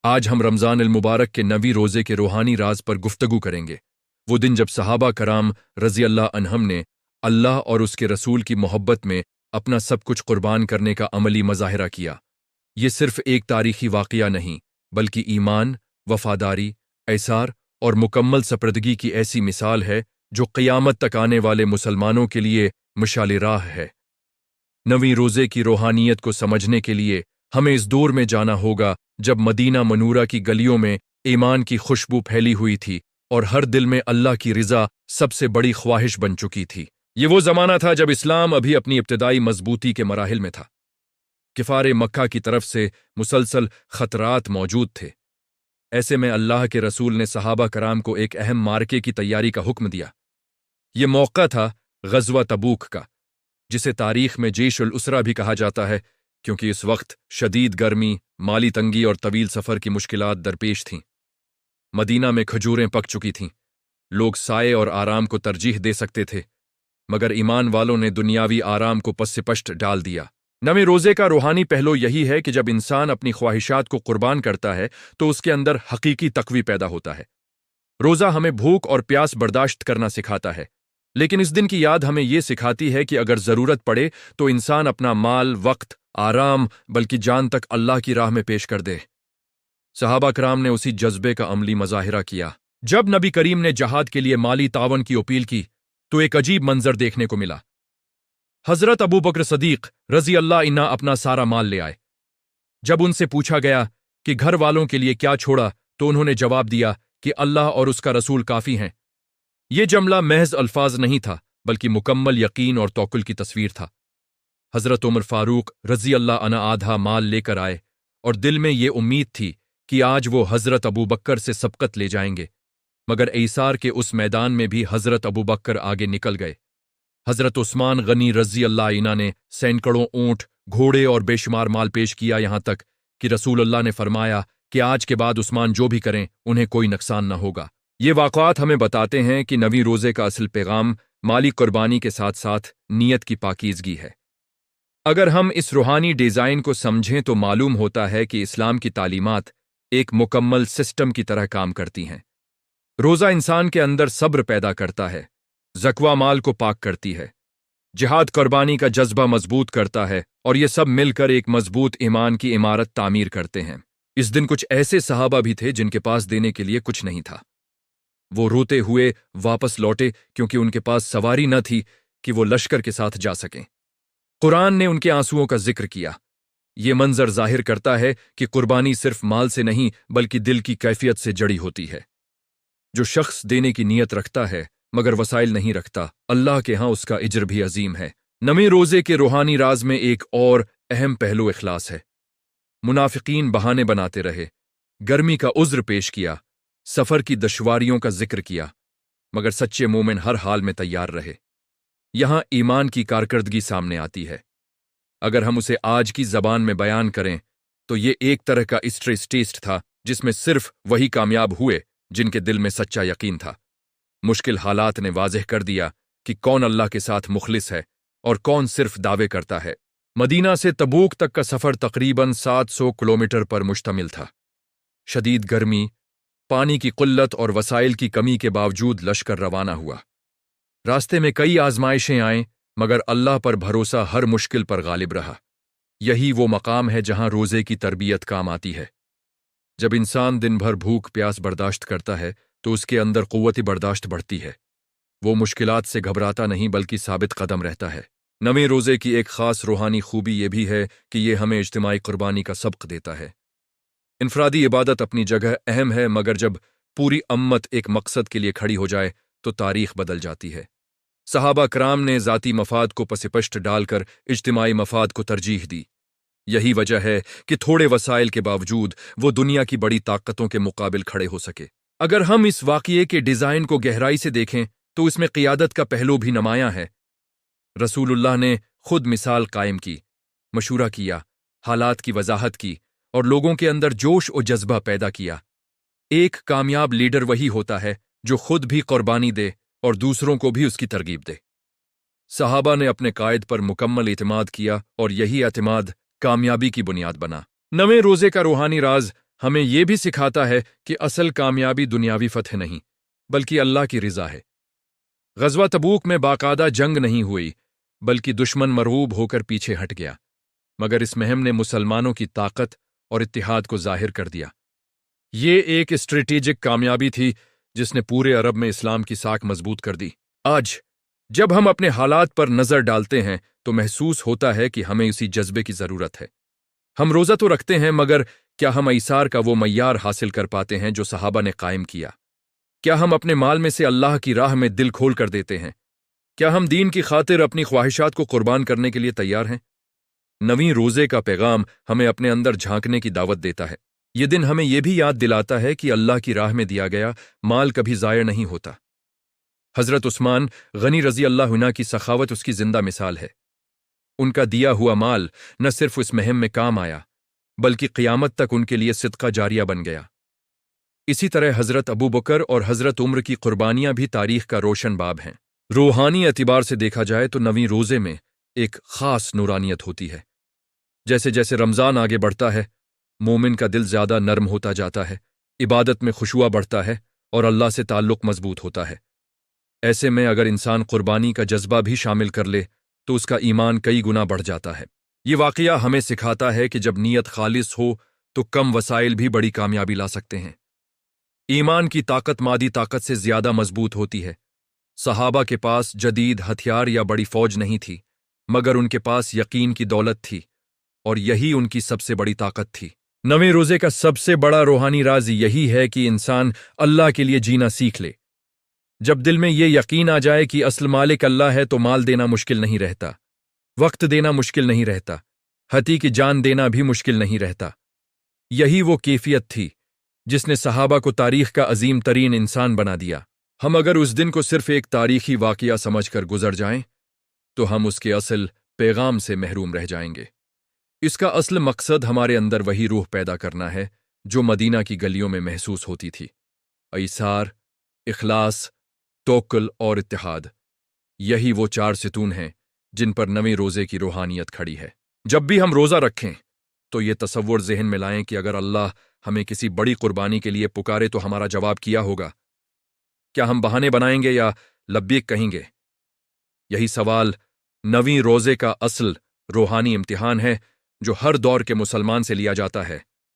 آج ہم رمضان المبارک کے 9ویں روزے کے روحانی راز پر گفتگو کریں گے۔ وہ دن جب صحابہ کرام رضی اللہ عنہم نے اللہ اور اس کے رسول کی محبت میں اپنا سب کچھ قربان کرنے کا عملی مظاہرہ کیا۔ یہ صرف ایک تاریخی واقعہ نہیں، بلکہ ایمان، وفاداری، ایثار اور مکمل سپردگی کی ایسی مثال ہے جو قیامت تک آنے والے مسلمانوں کے لیے مشعل راہ ہے۔ 9ویں روزے کی روحانیت کو سمجھنے کے لیے ہمیں اس دور میں جانا ہوگا جب مدینہ منورہ کی گلیوں میں ایمان کی خوشبو پھیلی ہوئی تھی اور ہر دل میں اللہ کی رضا سب سے بڑی خواہش بن چکی تھی۔ یہ وہ زمانہ تھا جب اسلام ابھی اپنی ابتدائی مضبوطی کے مراحل میں تھا۔ کفار مکہ کی طرف سے مسلسل خطرات موجود تھے۔ ایسے میں اللہ کے رسول نے صحابہ کرام کو ایک اہم معرکے کی تیاری کا حکم دیا۔ یہ موقع تھا غزوہ تبوک کا، جسے تاریخ میں جیش الاسرہ بھی کہا جاتا ہے، کیونکہ اس وقت شدید گرمی، مالی تنگی اور طویل سفر کی مشکلات درپیش تھیں۔ مدینہ میں کھجوریں پک چکی تھیں، لوگ سائے اور آرام کو ترجیح دے سکتے تھے، مگر ایمان والوں نے دنیاوی آرام کو پس پشت ڈال دیا۔ 9ویں روزے کا روحانی پہلو یہی ہے کہ جب انسان اپنی خواہشات کو قربان کرتا ہے تو اس کے اندر حقیقی تقوی پیدا ہوتا ہے۔ روزہ ہمیں بھوک اور پیاس برداشت کرنا سکھاتا ہے، لیکن اس دن کی یاد ہمیں یہ سکھاتی ہے کہ اگر ضرورت پڑے تو انسان اپنا مال، وقت، آرام، بلکہ جان تک اللہ کی راہ میں پیش کر دے۔ صحابہ کرام نے اسی جذبے کا عملی مظاہرہ کیا۔ جب نبی کریم نے جہاد کے لیے مالی تعاون کی اپیل کی تو ایک عجیب منظر دیکھنے کو ملا۔ حضرت ابو بکر صدیق رضی اللہ عنہ اپنا سارا مال لے آئے۔ جب ان سے پوچھا گیا کہ گھر والوں کے لیے کیا چھوڑا تو انہوں نے جواب دیا کہ اللہ اور اس کا رسول کافی ہیں۔ یہ جملہ محض الفاظ نہیں تھا، بلکہ مکمل یقین اور توکل کی تصویر تھا۔ حضرت عمر فاروق رضی اللہ عنہ آدھا مال لے کر آئے اور دل میں یہ امید تھی کہ آج وہ حضرت ابو بکر سے سبقت لے جائیں گے، مگر ایثار کے اس میدان میں بھی حضرت ابو بکر آگے نکل گئے۔ حضرت عثمان غنی رضی اللہ عنہ نے سینکڑوں اونٹ، گھوڑے اور بے شمار مال پیش کیا، یہاں تک کہ رسول اللہ نے فرمایا کہ آج کے بعد عثمان جو بھی کریں انہیں کوئی نقصان نہ ہوگا۔ یہ واقعات ہمیں بتاتے ہیں کہ 9ویں روزے کا اصل پیغام مالی قربانی کے ساتھ ساتھ نیت کی پاکیزگی ہے۔ اگر ہم اس روحانی ڈیزائن کو سمجھیں تو معلوم ہوتا ہے کہ اسلام کی تعلیمات ایک مکمل سسٹم کی طرح کام کرتی ہیں۔ روزہ انسان کے اندر صبر پیدا کرتا ہے، زکوہ مال کو پاک کرتی ہے، جہاد قربانی کا جذبہ مضبوط کرتا ہے، اور یہ سب مل کر ایک مضبوط ایمان کی عمارت تعمیر کرتے ہیں۔ اس دن کچھ ایسے صحابہ بھی تھے جن کے پاس دینے کے لیے کچھ نہیں تھا۔ وہ روتے ہوئے واپس لوٹے کیونکہ ان کے پاس سواری نہ تھی کہ وہ لشکر کے ساتھ جا سکیں۔ قرآن نے ان کے آنسوؤں کا ذکر کیا۔ یہ منظر ظاہر کرتا ہے کہ قربانی صرف مال سے نہیں بلکہ دل کی کیفیت سے جڑی ہوتی ہے۔ جو شخص دینے کی نیت رکھتا ہے مگر وسائل نہیں رکھتا، اللہ کے ہاں اس کا اجر بھی عظیم ہے۔ 9ویں روزے کے روحانی راز میں ایک اور اہم پہلو اخلاص ہے۔ منافقین بہانے بناتے رہے، گرمی کا عذر پیش کیا، سفر کی دشواریوں کا ذکر کیا، مگر سچے مومن ہر حال میں تیار رہے۔ یہاں ایمان کی کارکردگی سامنے آتی ہے۔ اگر ہم اسے آج کی زبان میں بیان کریں تو یہ ایک طرح کا اسٹریس ٹیسٹ تھا جس میں صرف وہی کامیاب ہوئے جن کے دل میں سچا یقین تھا۔ مشکل حالات نے واضح کر دیا کہ کون اللہ کے ساتھ مخلص ہے اور کون صرف دعوے کرتا ہے۔ مدینہ سے تبوک تک کا سفر تقریباً 700 کلومیٹر پر مشتمل تھا۔ شدید گرمی، پانی کی قلت اور وسائل کی کمی کے باوجود لشکر روانہ ہوا۔ راستے میں کئی آزمائشیں آئیں، مگر اللہ پر بھروسہ ہر مشکل پر غالب رہا۔ یہی وہ مقام ہے جہاں روزے کی تربیت کام آتی ہے۔ جب انسان دن بھر بھوک پیاس برداشت کرتا ہے تو اس کے اندر قوت برداشت بڑھتی ہے۔ وہ مشکلات سے گھبراتا نہیں بلکہ ثابت قدم رہتا ہے۔ 9ویں روزے کی ایک خاص روحانی خوبی یہ بھی ہے کہ یہ ہمیں اجتماعی قربانی کا سبق دیتا ہے۔ انفرادی عبادت اپنی جگہ اہم ہے، مگر جب پوری امت ایک مقصد کے لیے کھڑی ہو جائے تو تاریخ بدل جاتی ہے۔ صحابہ کرام نے ذاتی مفاد کو پس پشت ڈال کر اجتماعی مفاد کو ترجیح دی۔ یہی وجہ ہے کہ تھوڑے وسائل کے باوجود وہ دنیا کی بڑی طاقتوں کے مقابل کھڑے ہو سکے۔ اگر ہم اس واقعے کے ڈیزائن کو گہرائی سے دیکھیں تو اس میں قیادت کا پہلو بھی نمایاں ہے۔ رسول اللہ نے خود مثال قائم کی، مشورہ کیا، حالات کی وضاحت کی اور لوگوں کے اندر جوش و جذبہ پیدا کیا۔ ایک کامیاب لیڈر وہی ہوتا ہے جو خود بھی قربانی دے اور دوسروں کو بھی اس کی ترغیب دے۔ صحابہ نے اپنے قائد پر مکمل اعتماد کیا اور یہی اعتماد کامیابی کی بنیاد بنا۔ 9ویں روزے کا روحانی راز ہمیں یہ بھی سکھاتا ہے کہ اصل کامیابی دنیاوی فتح نہیں بلکہ اللہ کی رضا ہے۔ غزوہ تبوک میں باقاعدہ جنگ نہیں ہوئی بلکہ دشمن مرعوب ہو کر پیچھے ہٹ گیا، مگر اس مہم نے مسلمانوں کی طاقت اور اتحاد کو ظاہر کر دیا۔ یہ ایک اسٹریٹجک کامیابی تھی جس نے پورے عرب میں اسلام کی ساکھ مضبوط کر دی۔ آج جب ہم اپنے حالات پر نظر ڈالتے ہیں تو محسوس ہوتا ہے کہ ہمیں اسی جذبے کی ضرورت ہے۔ ہم روزہ تو رکھتے ہیں، مگر کیا ہم ایثار کا وہ معیار حاصل کر پاتے ہیں جو صحابہ نے قائم کیا؟ کیا ہم اپنے مال میں سے اللہ کی راہ میں دل کھول کر دیتے ہیں؟ کیا ہم دین کی خاطر اپنی خواہشات کو قربان کرنے کے لیے تیار ہیں؟ نویں روزے کا پیغام ہمیں اپنے اندر جھانکنے کی دعوت دیتا ہے۔ یہ دن ہمیں یہ بھی یاد دلاتا ہے کہ اللہ کی راہ میں دیا گیا مال کبھی ضائع نہیں ہوتا۔ حضرت عثمان غنی رضی اللہ عنہ کی سخاوت اس کی زندہ مثال ہے۔ ان کا دیا ہوا مال نہ صرف اس مہم میں کام آیا بلکہ قیامت تک ان کے لیے صدقہ جاریہ بن گیا۔ اسی طرح حضرت ابو بکر اور حضرت عمر کی قربانیاں بھی تاریخ کا روشن باب ہیں۔ روحانی اعتبار سے دیکھا جائے تو نویں روزے میں ایک خاص نورانیت ہوتی ہے۔ جیسے جیسے رمضان آگے بڑھتا ہے، مومن کا دل زیادہ نرم ہوتا جاتا ہے، عبادت میں خشوع بڑھتا ہے اور اللہ سے تعلق مضبوط ہوتا ہے۔ ایسے میں اگر انسان قربانی کا جذبہ بھی شامل کر لے تو اس کا ایمان کئی گنا بڑھ جاتا ہے۔ یہ واقعہ ہمیں سکھاتا ہے کہ جب نیت خالص ہو تو کم وسائل بھی بڑی کامیابی لا سکتے ہیں۔ ایمان کی طاقت مادی طاقت سے زیادہ مضبوط ہوتی ہے۔ صحابہ کے پاس جدید ہتھیار یا بڑی فوج نہیں تھی، مگر ان کے پاس یقین کی دولت تھی، اور یہی ان کی سب سے بڑی طاقت تھی۔ نویں روزے کا سب سے بڑا روحانی راز یہی ہے کہ انسان اللہ کے لیے جینا سیکھ لے۔ جب دل میں یہ یقین آ جائے کہ اصل مالک اللہ ہے تو مال دینا مشکل نہیں رہتا، وقت دینا مشکل نہیں رہتا، ہتھی کی جان دینا بھی مشکل نہیں رہتا۔ یہی وہ کیفیت تھی جس نے صحابہ کو تاریخ کا عظیم ترین انسان بنا دیا۔ ہم اگر اس دن کو صرف ایک تاریخی واقعہ سمجھ کر گزر جائیں تو ہم اس کے اصل پیغام سے محروم رہ جائیں گے۔ اس کا اصل مقصد ہمارے اندر وہی روح پیدا کرنا ہے جو مدینہ کی گلیوں میں محسوس ہوتی تھی: ایثار، اخلاص، توکل اور اتحاد۔ یہی وہ چار ستون ہیں جن پر نویں روزے کی روحانیت کھڑی ہے۔ جب بھی ہم روزہ رکھیں تو یہ تصور ذہن میں لائیں کہ اگر اللہ ہمیں کسی بڑی قربانی کے لیے پکارے تو ہمارا جواب کیا ہوگا؟ کیا ہم بہانے بنائیں گے یا لبیک کہیں گے؟ یہی سوال نویں روزے کا اصل روحانی امتحان ہے جو ہر دور کے مسلمان سے لیا جاتا ہے۔